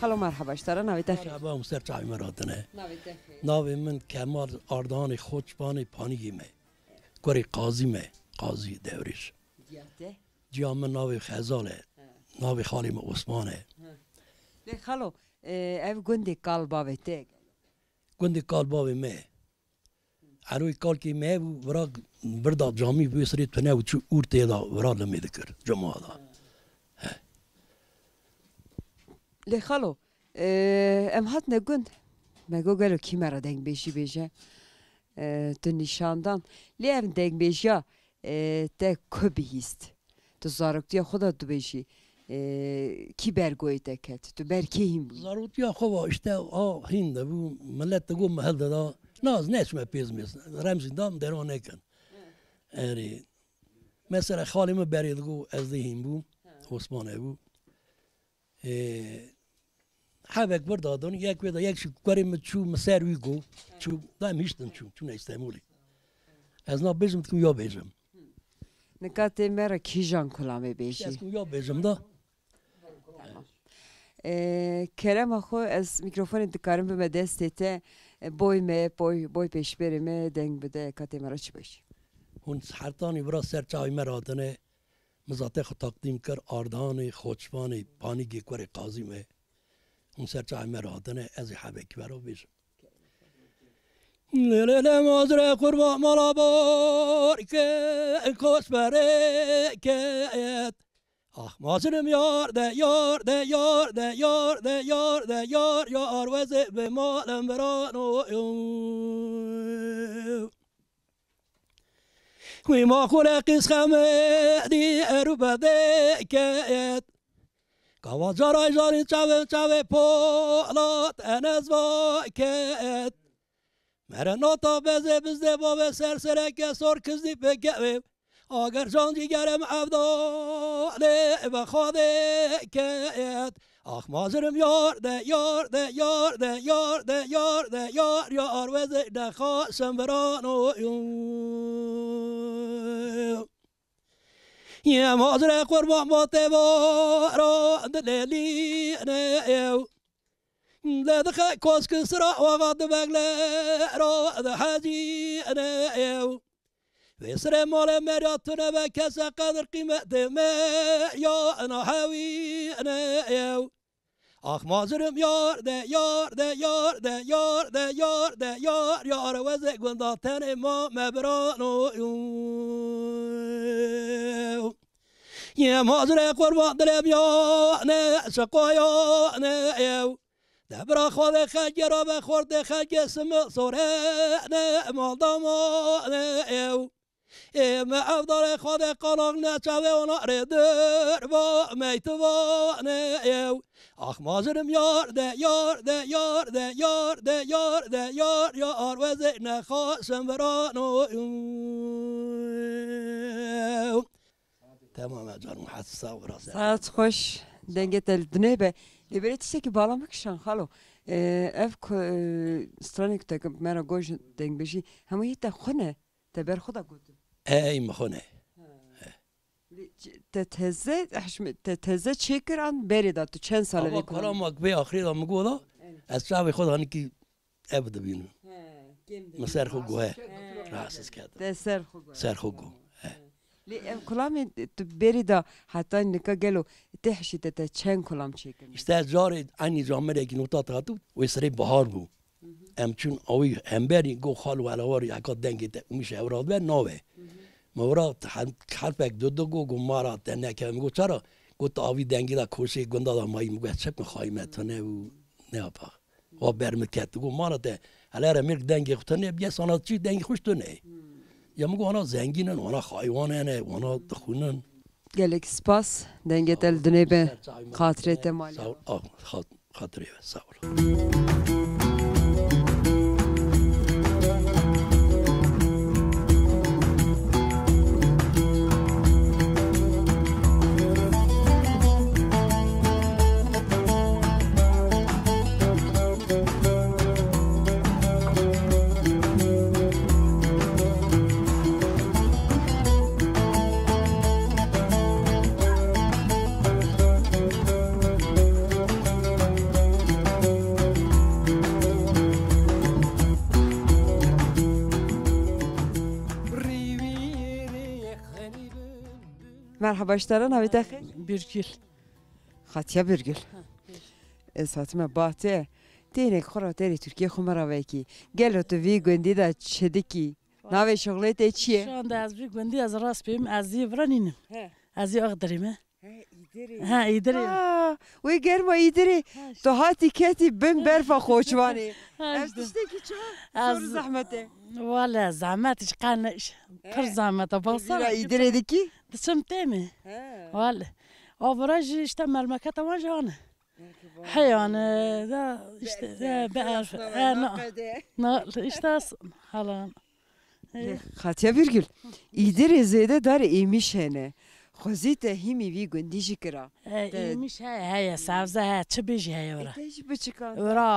خالو مرحبا اشترا ناوی تخیر مرحبا مستر چای مرادنه ناوی تخیر ناوی من کمال اردان خوچبان پانیگی می کوری قاضی می قاضی دوریش دیاته جا من ناوی خزاله ناوی خالیم عثمانه لی خالو او گندی کال باوی تگ گندی کال باوی می عروی کال کی می ورا بردا جامی بسری تنه و چو اورتی دا ورا لمی دکر جمعه دا لی خالو ام هات نگند مگو گلو کی مرا دنگ بیشی بیشه تو نشاندان لی ام دنگ بیشیا te kubihist tu zaroktiya xuda tu beşi ki bergoy teket tu berkeyim zaroktiya xova işte a hinde bu millet de gum helde da naz neçme pezmes remzinden deron eken eri mesela halime beriydi go ezdihim bu Osman bu havek burada don yak ve da yak şu karim şu meservi go şu da miştin şu ne İstanbul'u az na bezim tu yo bezim نکاتی مرا کیجان کلامی بیشی. اسکو یا بیشم دا. کرم آخو از میکروفون دکارم به مدرسته بوی پیش بریم دنگ بده کاتی مرا چی بیشی. هون سرطانی برا سرچای مرادنه مزاته خود تقدیم کر آردانی خوشبانی پانی گیکوری قاضی می هون سرچای مرادنه از حبکی برا بیشم. لیلی مازره قربان مالا بار که کس برکت آخ مازرم یار ده یار ده یار ده یار ده یار ده یار یار وزه به مالم برانو وی ما خوله قیس خمدی ارو بدکت گاوا جارای جاری چاوه پولات انز واکت مرا ناتا بزه بزده بابه سرسرکه سر کزی بگویم اگر جان جیگرم عبداله بخواده کهت آخ مازرم یار ده یار ده یار ده یار ده یار ده یار یار وزه ده خواستم برانو یه مازره قربان باته بارا دلیلی نیو لا دخل كوس كسرى وغاد بغلا را حاجي انا يو ويسر مال مرياتنا بكاس قدر قيمة ما يا انا حاوي انا يو اخ مازرم يار ده يار ده يار ده يار ده يار ده يار يار وزق ونداتن ما مبرانو يا مازر قربان دلم يا انا سقايا انا يو دبر خود خجر و خورد خج سم سوره نه ماداما نه او ما افضل خود قلق نچوه و نردر و میتوا نه او آخ مازرم یار ده یار ده یار ده یار ده یار ده یار یار وزه نخواستم برانو تمام جانم حسا و راسه ساعت خوش دنگت الدنيا به لبريت شيء بالاmak شان خالو اف سترانيك تك مرا گوش دنگ بشي همه يت خونه تبر خدا گود ای مخونه تتهزه چیکر ان برید تو چند ساله اما کلام به آخری دا مگودا از شعب خود هانی کی ابد بینو مسر خو گوه راسس کرد سر خو گو لی کلامی تو برید حتی نکا گلو تحشی تا چند کلام چیکن işte جاری انی جامعه کی نوتا تاتو و سری بهار بو چون اوی همبری گو خالو علاوه یکات دنگی میشه اوراد به نوه مورا حرفک دو گو مارا تنه که میگو چرا گفت آوی دنگی دا کوشی گندا دا مایی میگو چه میخوای متونه و نه با و برمکت گو مارا ده علاره میرک دنگی خودنه بیا سانا چی دنگی خوش تو نه یا میگو آنها زنگینن آنها خایوانه نه آنها دخونن گلک سپاس دنگت الدنيا به خاطرت مالی خاطره ساور مرحبا اشتران هاوی تخیر Birgül. خاتیا برگل ساتمه باته تینک خورا تری ترکیه خمرا وکی گلو تو وی گندی دا چده کی ناوی شغله تی Şu چیه؟ anda az bir gündü az rast benim az iyi vraninem. Az iyi ağdırım. Ha iyidir. وی گرما ایدری تو هاتی کتی بم برفا خوشوانی Ha از işte. تشتکی چه؟ Az سور زحمته valla zahmet hiç kanış. Kır zahmet ویرا baksana. ایدری دکی؟ Dışım temi. Valla. Avraj işte memleket ama canı. Hayvan da işte beğer. Na işte halan. خاتیا برگل ایدری زیده دار ایمیشنه خوزیت هیمی وی گندیجی کرا İyiymiş heye savza he çıbıj heye vura. تیجی بچکان Vura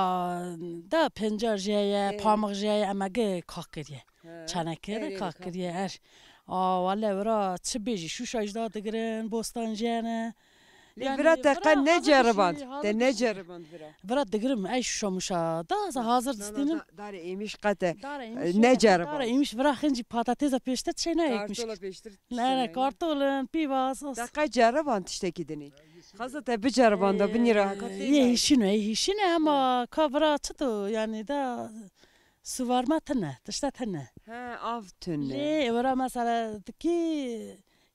da pencer heye pamuk heye ama ge kakiriye. Çanakere kakiriye her. Aa valla vura çıbıj şu şajda dıgırın bostan jene. لیورا تقن نجرباند ده نجرباند برا Vura dıgırım ay şu şamışa da hazır distinim. دار ایمیش قطع Ne Necer Dara imiş vura hinci patatese peşte çene ekmiş. kartola peştir Nere kartolun pivas. دقیقه جرباند تشتکی دنی خاصة تبي جرباند بني راح Ye işine ama kavra çıtı yani da su varma tane, dışta tane. ها آف تونه Le vura mesela ki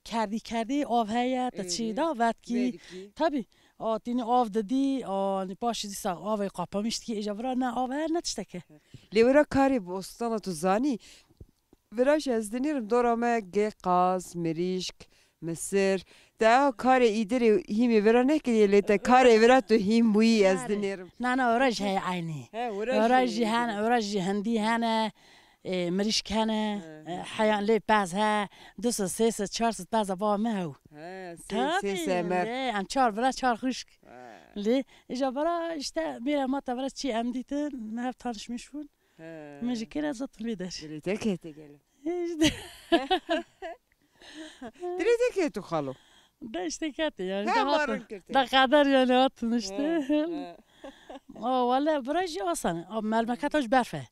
kerdی آب هیا تچی دا وقت کی tabi o dini av dedi o ni başı di sağ av kapamıştı ki icabra ne av her ne tişteki. لیورا کاری بوستان تو زانی وراش از دنیرم دورامه گه قاز مریشک مصر ده کار ایدری هیمی ورا نکیه لیتا کار ورا تو هیم بویی از دنیرم نه نه ورج هی عینی ورج هن ورج هندی هن مریشک هن حیان لی باز ها دوست سیس چهار ست باز با مهو سه سمر ام چهار ورا چهار خشک لی icabra işte bir mata ورا چی ام دیتن مهب tanışmışım مجکر زت لیدر دریده که تگلو işte دریده که تو خالو da işte kati yani Ha, da marun hatun kirti. da kadar yani hatun işte o valla burası asan o mermekataş berfe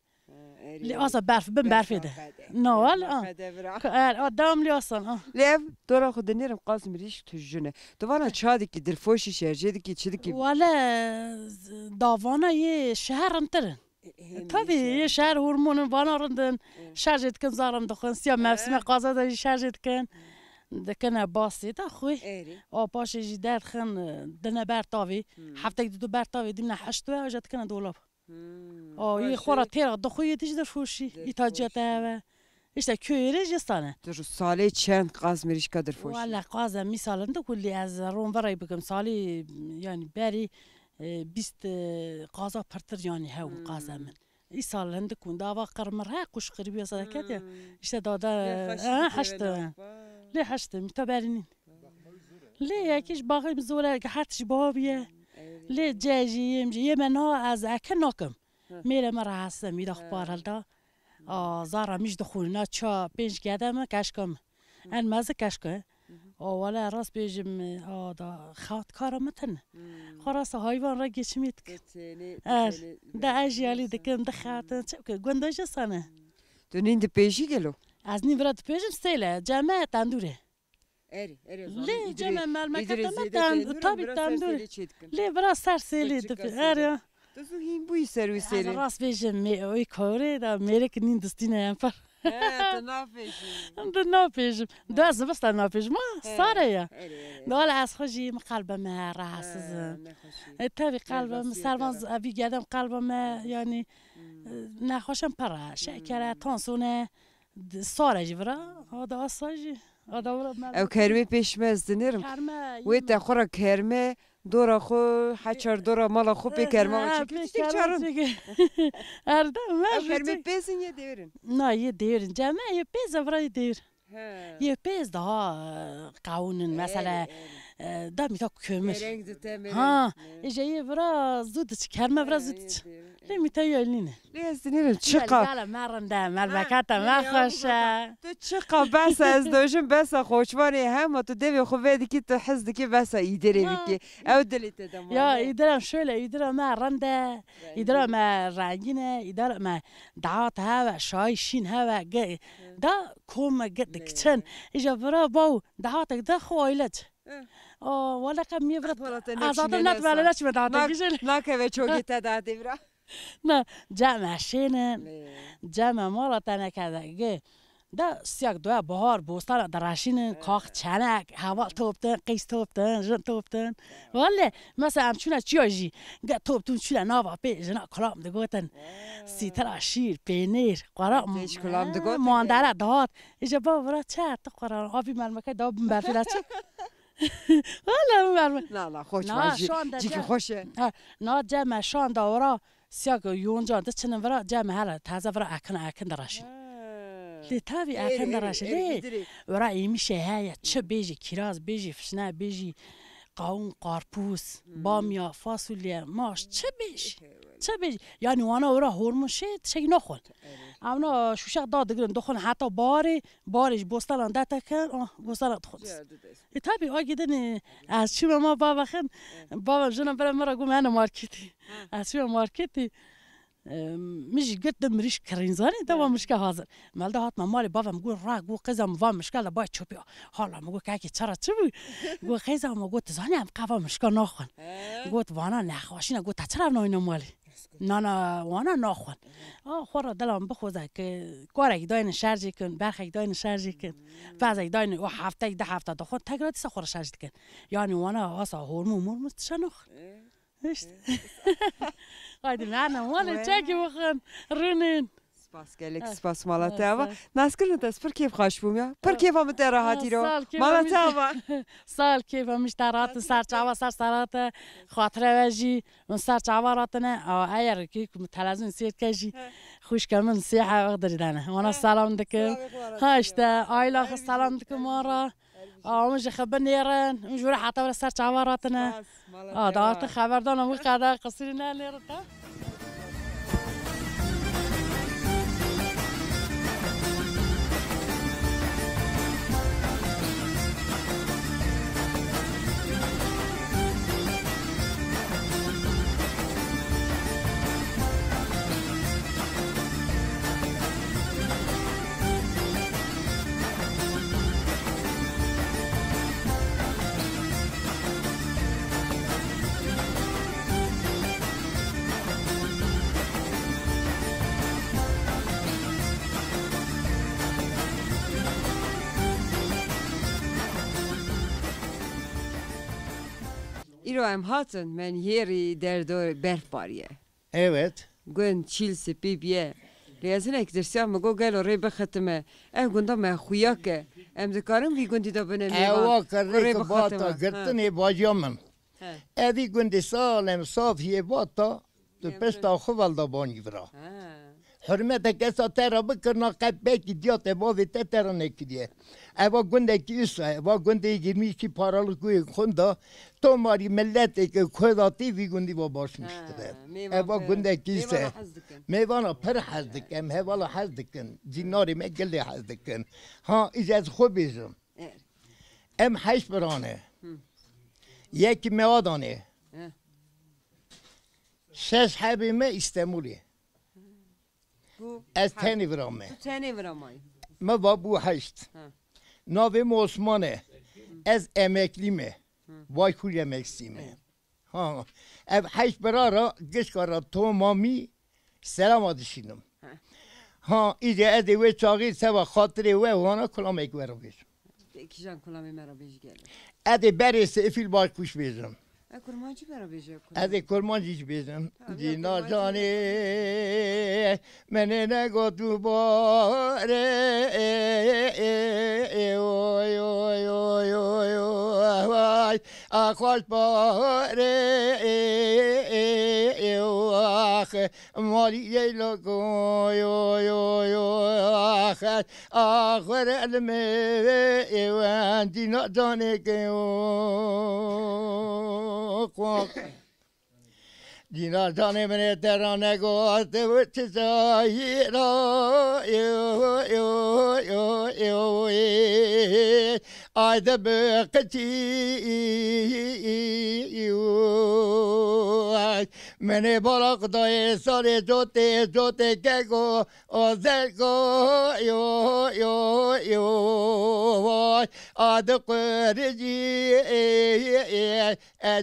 li asa berf ben berfede no valla adam li asan لیو دورا خود دنیرم قاسم ریش تو جونه تو وانا چادی که در فوشی شرجه کی چیدی کی valla davana ye şehir antarın tabii ye şehir hormonun vanarından şarj etkin zarım dokun siyah mevsime qazada şarj etkin دکنه باسی تا خوی آ پاشه جی درد خن دنه برتاوی هفته دو برتاوی دیمن حشتوه و جت کنه دولاب آ یه خورا تیرا دخوی دیج در فوشی ایتاجیت و işte köyre jistane. تو ساله چند قاسم ریش کدر فوشی Valla qazam misalında kulli az ronvaray bugün sali yani beri bist qaza partir yani hev qazamın. İsalında kun dava qırmır ha kuş qırbiya sadakat ya. İşte dada haştı. ليه حشتم تبرنين ليه يكيش باغي مزولا قحتش بابيه ليه جاجي يمجي يمنها از اكنكم ميلا مرة حسن ميدا خبار هلدا زارا مش دخولنا تشا بينج قدم كشكم ان مازه كشكه ولا راس بيجم دا خوت كارمتن خلاص هايوان را geçmiydik da ajali dikim da khatın çabuk gondaja sana دونین دی پیشی گلو از نیورات پیشم سیله جمع تندوره اری لی جمع ملمکت ما tabi tandure لی برا سر سیلی دپ اره تو سو هیم بوی سرویس از سری راست بیشم می اوی کاره دا میرک نین دستینه هم پر تو نافیشی ده نپیشم دو از بس نپیشم ساره یا دال از خوشی قلبم راحتسم tabi قلبم سرماز ابی گدم قلبم یعنی نخوشم پره شکره تانسونه ساره جبرا هذا أصلاً هذا او کرمی پیش از دنیرم وی تا خورا کرمه دورا خو حچار دورا مالا خو پی کرمه و چی چارن أردم ما او کرمی پیسین یه دیرن نه یه دیرن جمع یه پیز برای دیر یه پیز ده قانون مثلا دمی تا کمش ها ایجا یه برا زود کرمه برا زود میتایلینه لیزنیرم چقا لا مرنده ملبکت ما خوشه تو چقا بس از دوشم بس خوشوانی هم تو دیوی خوبه که تو حس که بس ایدری بکی او دلیت دم یا ایدرم شله ایدرم ما رنده ایدرم رنگینه ایدرم دعات ها و شای شین ها و دا کوم گد کچن ایجا برا باو دعات دا خوایلت ولا كم يبرد أزاد النت ولا لا شو بدها تجيل لا كيف تشوقي تدعي برا نا جامع شين جامع مرة تنا كذا جه ده سياق دوا بهار بوستان دراشين كاخ چنك هوا توبتن قيس توبتن جن توبتن ولا مثلا شو تشيجي جا توبتون شو نافا بيجنا كلام دقوتن سيترا شير بينير قرا ليش كلام دقوتن ماندارا دهات إجا بابرا چه تقرا أبي مرمكة داب بفيلات والله لا خوش باجي جيك خوشه نا جمع شان دورا سياق يونجان تشنن ورا جمع هلا تازه ورا أكن دراش لتابي أكن دراش ليه ورا يمشي هاي تش بيجي كراز بيجي فشنا بيجي قاون قارپوس بامیا فاصولیا ماش چه بیش یعنی وانا ورا هورمون شد شی نخون اونا شوشق داد گرن دخون حتی بارش بوستان داتا کن بوستان دخون طبعا آگیدن از چی ما بابا جنم برای مرا گم انا مارکتی از چی مارکتی مش قد مريش كرينزاني دوا مشكا حاضر مال ده هات مالي بابا مقول راق قو قزم فام مشكا باي تشوبي حالا مقول كاكي تشرا تشوبي قو قزم مقول تزاني ام قفا مشكا ناخون قلت وانا نخواشينا قلت تشرا نوينا مالي نانا وانا ناخون خورا دلم بخوزه که کارک داین شارژ کن برخک داین شارژ کن بعضی داین و هفته ده هفته دو خود تگرادی سه خورا شارژ کن یعنی وانا آسا هرمون تشنخ إيش؟ هايدي معنا وانا تشاكي وخن رنين سپاس گلک سپاس مالتاوا ناسکن تاس پر کیف خوش بوم یا پر کیف هم تراحتی رو مالتاوا سال کیف همش ترات سر چاوا سر سرات خاطره وجی من سر چاوا راتنه او ایر کی تلویزیون سیر کجی خوش کمن سیحه اقدر دانه وانا سلام دکم هاشتا آیلا سلام دکم مارا مش خبرنيرن مش ولا حتى ولا صار عباراتنا دارت خبر دانا مو قاعده قصيرنا نيرتا ایرو هم هاتن من یری در دور برفباریه Evet. گون چیلسی بیبیه لیازن اکترسیام مگو گلو ری بختمه گوندا من خویا که دکارم وی گوندی دا بنه Eva karre ko bata gertne bajamın. Evi gündi salem safiye bata tu pesta xovalda bani vra. Hürmete kesa tera bikirna qabbeki diyate bavi teterane kidiye. Eva gündeki üsa, eva gündi 22 paralık kuyu kunda tomari milleteki kodati vi gündi başmıştır. Eva gündeki üsa. Meyvana per hazdikem, hevala hazdikin. Zinari meggelli hazdikin. Ha icaz khubizim. Em haş birane. Yeki meadane. Ses habime İstanbul'i. از تنی برامه تنی برامای ما بابو هشت ناویم عثمانه از امکلیمه وای خوری امکسیمه ها اب هشت برارا گش کارا تو مامی سلام آدشینم ها ایده اده و چاقی سوا خاطره و وانا کلام ایک برا بیشم ایکی جان کلامی مرا بیش گله اده بری سفیل باش کوش بیشم کرمانچی برا بیشه از کرمانچیش بیشم دینا جانی من نگو دوباره اوی اوی اوی اوی اوی آخوش باره آخ مالی لگو اوی اوی اوی آخر آخر علمه ایوان دینا جانی که دینا جان من ترانه گفت و چشایی را آیده بقچی من بالا خدای سال جوته جوته که گو آزر گو آده قرجی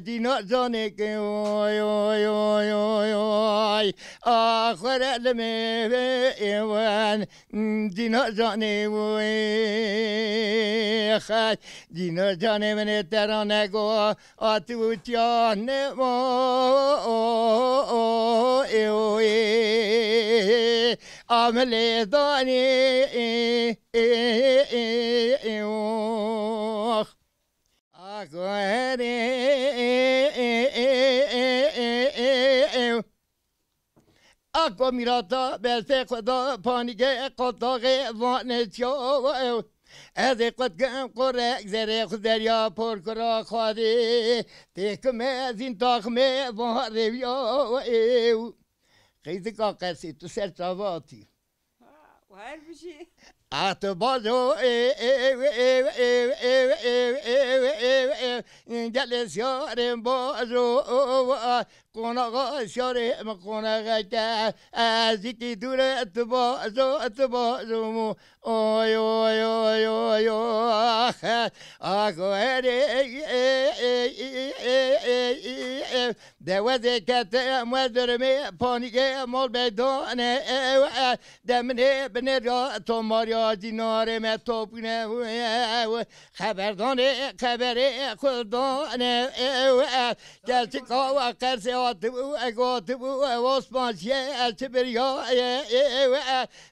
دینا جانه که آخر الموان دینا جانه خد دینا جانه من ترانه گو آتو جانه عمل دانی اکو میراتا بلته خدا پانیگه قطاقه وانتیا از قدم قرق زره خود دریا پر کرا خواهی تکمه از این تاخمه واریا خیلی که قصی تو سر چاواتی و هر بشی ات بازو جلس یارم بازو قناغا شارم قناغا که از یکی دورت بازو اوی اوی اوی اوی دوازه کته مدرمه پانیگه مال بدانه دمنه بنریا تو ماریا دیناره مه توپنه خبردانه خبره خودانه گلچه کاوا قرصه آتبو اگاتبو واسپانشیه الچه بریا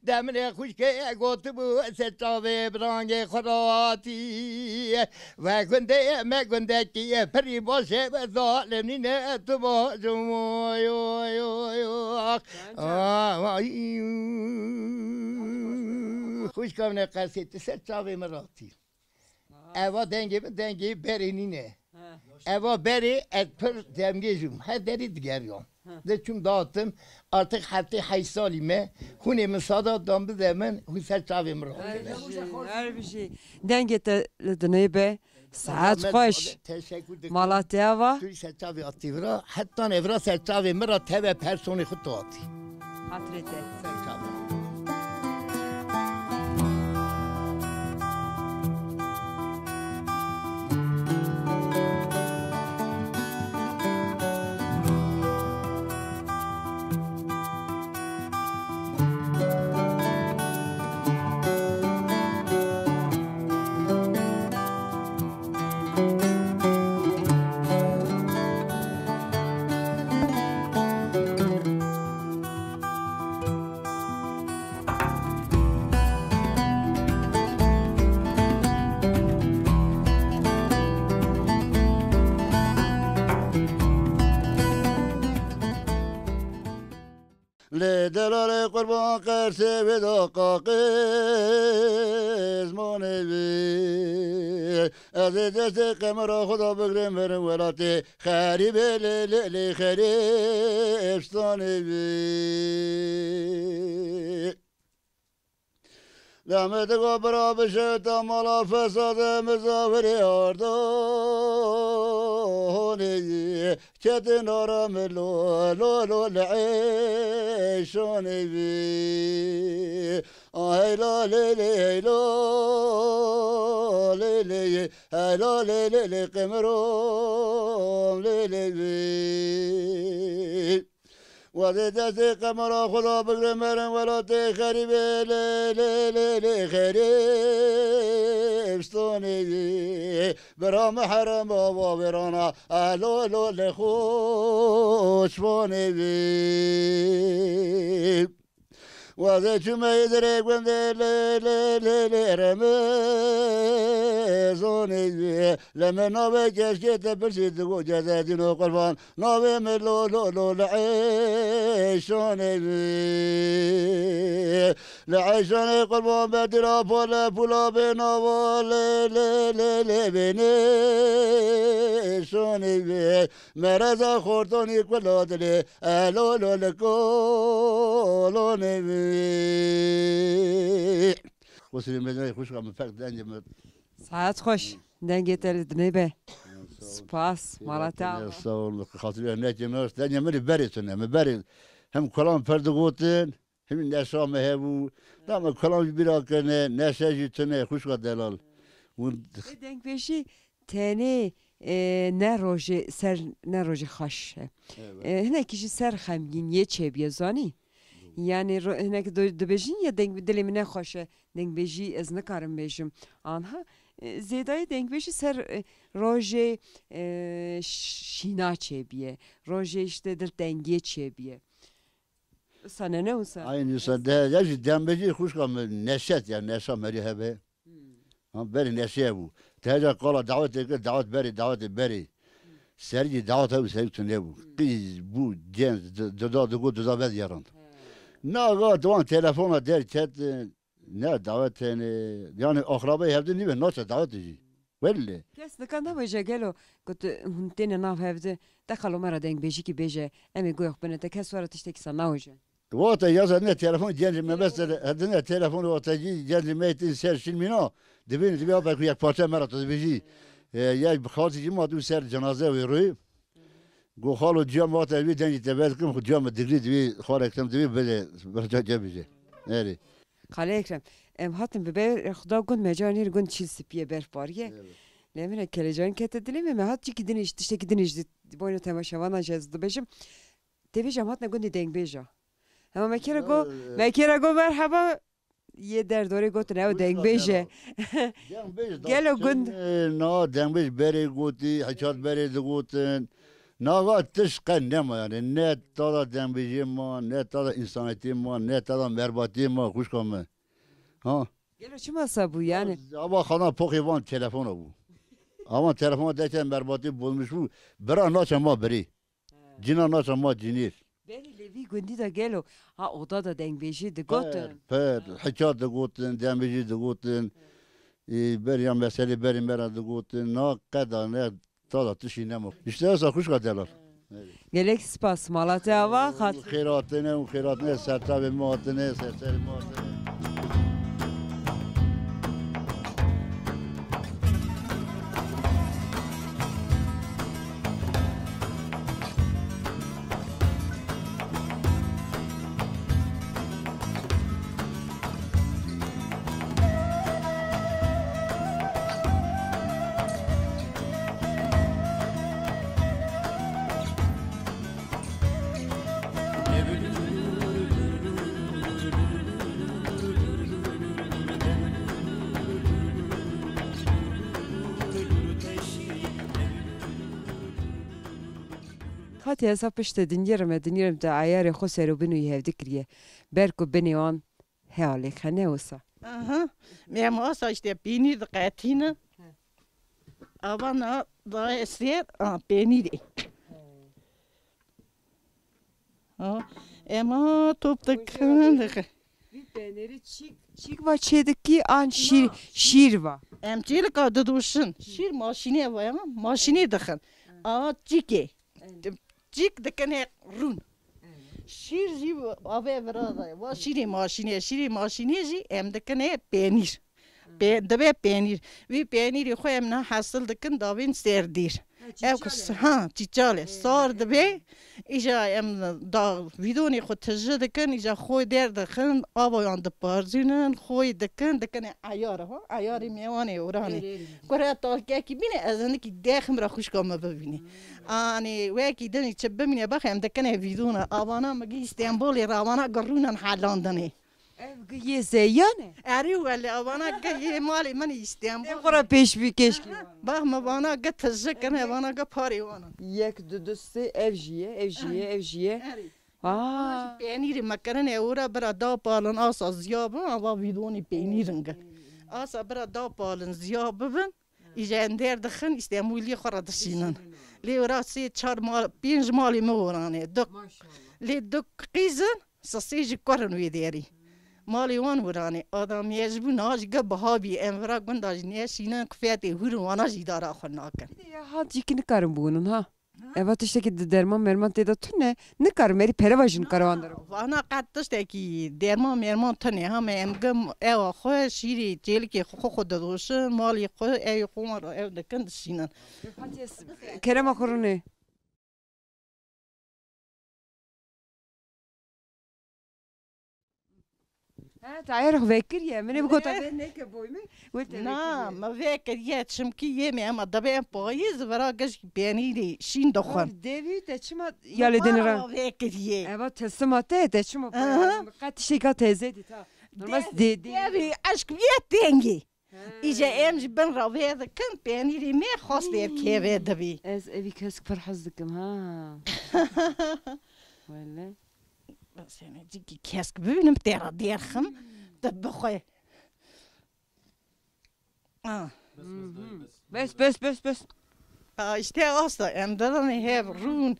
دمنه خوشکه اگاتبو سچاوه برانگ خراتی و گنده مگنده که پری باشه و ظالمی نه تو بازو خوش کنه قصیت سچاوه مراتی اوا دنگی برینینه اوا beri etper demgecim. Ha deri digeriyon. De çüm dağıttım. Artık hatta haysalime. Hune müsaade damdı demen. Hüsel çavim ra. Her bir şey. Denge de dönebe. Saat hoş. Malatya var. Tüy serçavi ativra. Hatta evra serçavi mera teve personi kutu ati. Hatrete. Serçavi. لدلال قربان قرسه و دقاقز مانوی از دست قمر خدا بگرم برم ولاتی خریب لیلی خریب ستانوی لحمت قبرا بشه تا مالا فساد مزافر آرداني كت نارم لو لعيشوني بي هيلا ليلي هيلا ليلي هيلا ليلي قمروم ليلي بي وزدتي قمر خدا بقرمر ولا تخرب لي خريب ستوني برام حرم بابا برانا لو لخوش فوني بي وذيت ما يدري قند رمزوني لما نوبي جشكت برسيد وجزادين وقربان نوبي من لو لعيشوني لعيشوني قربان بدرا بولا بينا بيني شوني مرزا خورتوني كلودلي الو لكولوني وسلم مدني خوش من فقد دنج ساعت خوش دنگت دنبه سپاس مالتا صور خاطر ناجي ناس دنج مري بريتنا مبري هم كلام فرد قوتن هم الناس ما هبو دام كلام بيراكن ناس جيتنا خوش دلال denk beşi tane ne roje ser ne roje xaş. Hine kişi ser xemgin ye çebiye zani. Yani hine de bejin ya denk dilim ne xaş. Denk beji ez ne karım bejim. Anha zedayı denk beşi ser roje şina çebiye. Roje işte der denge çebiye. Sana ne olsa? Aynı sen de ya cidden beji خوش kam neşet ya neşa meri hebe. بري نسيبو تهجا قال دعوت بري سرجي دعوت هو سيبتو نيبو قيز بو جنس ددا بد يران نا غا دوان تلفونا در تت نا دعوت يعني اخرابي هبدو نيبه نوچا دعوت جي ولی کس نکند باشه گلو گفت هنتین ناف هفته دخلو مرا دنگ بیشی کی بیشه امی گویخ بنه تا کس وارد تشتکی سان ناوجه وقت يازا نه تلفون جنج ما بس هذا تلفون وقت جنج ما يتسر شلمينا دبين دبي أبغى كويك بارتة مرة تبيجي يا بخاطر جي ما دو سر جنازة ويروي جو خالو جام وقت أبي دنج تبادكم خد جام دقري دبي خالك تم دبي بله برجع جابيجي ناري خاله اکرم هاتم ببر خدا گند مجانیر گند چیز سپیه برف باریه نمی‌دونم کلیجان کت دلیم می هات چی کدینش تشت کدینش باید تماشاوانا جز دبیجم دبیجم هات نگوندی دنگ بیجا اما مکیره گو مرحبا یه در دوره گوت نه دنگ بیجه گلو گند نه دنگ بیج بری گوتی حجات بری دگوتن نه تشقن نما yani ne tada dنگ بیجی ما ne tada insaniyeti ما ne tada merbati ما خوش کنم ها گلو چی مسا بو yani ama خانه پوخیوان تلفن بو ama telefon derken merbati bulmuş bu bera naça ma beri cina naça ma cinir beni levi gündi de gelo ha oda da deng beji de gotun per hacat de gotun deng beji de gotun ber ya mesele beri mera de gotun na kadar ne tada tişinem işte esa kuş kadarlar gelek spas Malatya va hat khairatine sertabe muatine sertabe muatine هاتي هسا پشت دنیرم تا عیار خو سرو بینو یه هفته کریه برکو بینیوان هیالی خنه وسا میم آسا işte peynir de katine abana da esir peynir ama top da kandı bir peyniri çik va çediki an şir va emçilik adı duşun şir maşine var ama maşine dıkın çike Cik dikene run. Şir ji ave verada. Va şiri maşine ji em dikene peynir. Debe peynir. Vi peyniri xo em na hasıl dikin davin serdir. Ev kıs ha çiçale. Sar debe. İja em da vidoni xo tejje dikin. İja xo der dikin. Ava da parzinin xo dikene ayar ha. Ayari mevane orani. Kore ta ki bine azını ki daxim ra خوش kama bebine. Ani وکی دنی چه بمینه بخیم دکنه ویدونه آوانا مگی استانبول راوانا قرونا حالاندنه. یه زیانه. آری ولی آوانا که مالی منی استانبول. خورا پیش بی کش کی. باه موانا که تزکنه آوانا که پاری وانا. یک دو سه evjiye. Aa. Peyniri makarna eura bira da palın asa ziyabı ama vidoni peyniringe. Asa bira da palın ziyabı İjender dixin İstanbul'ya xara dışının. Li orası çar mal, 5 mali mi orane. Li duk qizin sasıcı karın vederi. Mali wan orane. Adam yecbu naj gabahabi emra gundaj niye şinen kfiyatı huru wana jidara xanakan. Ya hat yikini karın bunun ha. Evet işte ki derman merman teda tüne ne karın meri perevajın karavanları. Wana qattış da ki derman merman tane ha memgim ev xo şiri jelki xo da doşun mali xo ev xomar ev de kan şinen. Kerem akorunu. Ha تعرف فاكر يا مني بقول هناك بوي Na ma vekir yetşim ki yeme ama da ben payız varageş beniri şin doxan. Devi de çima yale denir. Vekir ye. Evet teslimat de çima. Kat şey teyze ta. Mas de Devi aşk yet dengi. İşte emci ben ravede kan beniri me khas ver keve devi. Ez evi kesk farhazdıkım ha. Valla. Sen ciddi kesk benim tera derhim. Da bakay. Bes. İşte asla emdadan hep run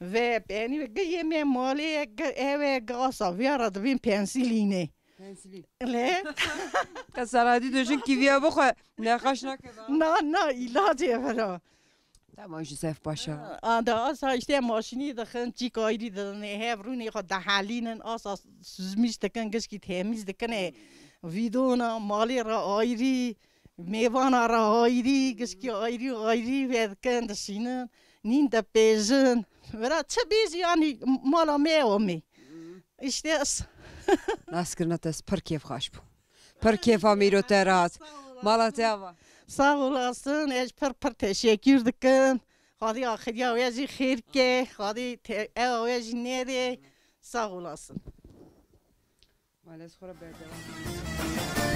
ve beni ve yeme mali eve gasa vera bin pensiline. Le? Kasaradi döşün kiviye bakay. Ne kaşına keva. Na ilacı evra. Tamam Josef Paşa. Anda asa işte maşini da kan çikayri da ne hep run ya da halinin asa süzmüş de kan geski temiz de kan vidona mali ra ayrı mevana ra ayrı geski ayrı ve kan da sinin nin da pezin vera çabiz yani mala mevmi. İşte Naskırna tes par keyf hoş bu. Par keyf amiro terat. Malatya. sağ olasın. Per teşekkür ederim. Hadi ahir ya vezi xeyr ke. Hadi ev vezi nere. Sağ olasın. Maalesef xora berdevam.